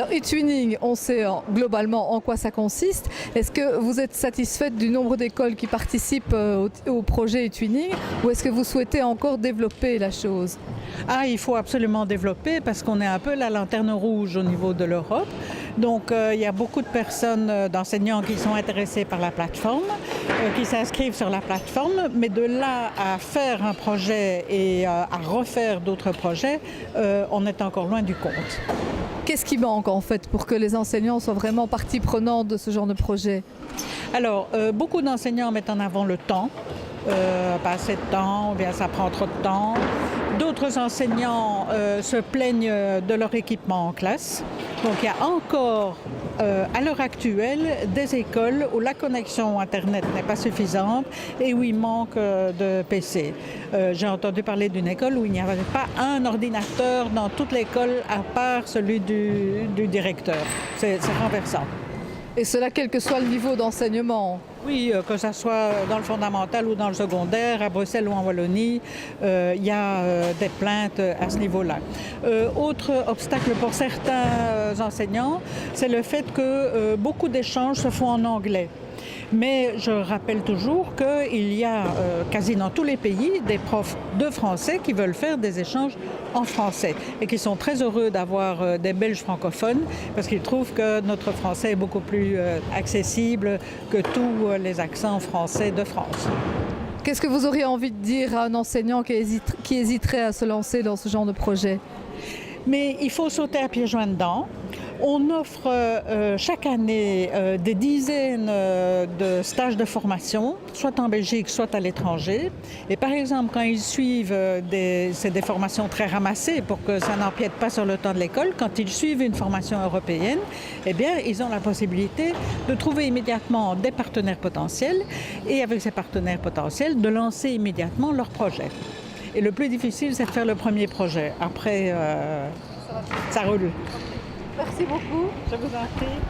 eTwinning, on sait globalement en quoi ça consiste. Est-ce que vous êtes satisfaite du nombre d'écoles qui participent au projet eTwinning ou est-ce que vous souhaitez encore développer la chose? Il faut absolument développer parce qu'on est un peu la lanterne rouge au niveau de l'Europe. Donc il y a beaucoup de personnes, d'enseignants qui sont intéressés par la plateforme, qui s'inscrivent sur la plateforme, mais de là à faire un projet et à refaire d'autres projets, on est encore loin du compte. Qu'est-ce qui manque en fait pour que les enseignants soient vraiment partie prenante de ce genre de projet? Alors, beaucoup d'enseignants mettent en avant le temps, pas assez de temps, ou bien ça prend trop de temps. D'autres enseignants se plaignent de leur équipement en classe. Donc il y a encore, à l'heure actuelle, des écoles où la connexion Internet n'est pas suffisante et où il manque de PC. J'ai entendu parler d'une école où il n'y avait pas un ordinateur dans toute l'école à part celui du directeur. C'est renversant. Et cela quel que soit le niveau d'enseignement? Oui, que ce soit dans le fondamental ou dans le secondaire, à Bruxelles ou en Wallonie, il y a des plaintes à ce niveau-là. Autre obstacle pour certains enseignants, c'est le fait que beaucoup d'échanges se font en anglais. Mais je rappelle toujours qu'il y a quasi dans tous les pays des profs de français qui veulent faire des échanges en français et qui sont très heureux d'avoir des Belges francophones parce qu'ils trouvent que notre français est beaucoup plus accessible que tous les accents français de France. Qu'est-ce que vous auriez envie de dire à un enseignant qui hésiterait à se lancer dans ce genre de projet? Mais il faut sauter à pieds joints dedans. On offre chaque année des dizaines de stages de formation, soit en Belgique, soit à l'étranger. Et par exemple, quand ils suivent, c'est des formations très ramassées pour que ça n'empiète pas sur le temps de l'école, quand ils suivent une formation européenne, eh bien, ils ont la possibilité de trouver immédiatement des partenaires potentiels et avec ces partenaires potentiels, de lancer immédiatement leur projet. Et le plus difficile, c'est de faire le premier projet. Après, ça roule. Merci beaucoup. Je vous en prie.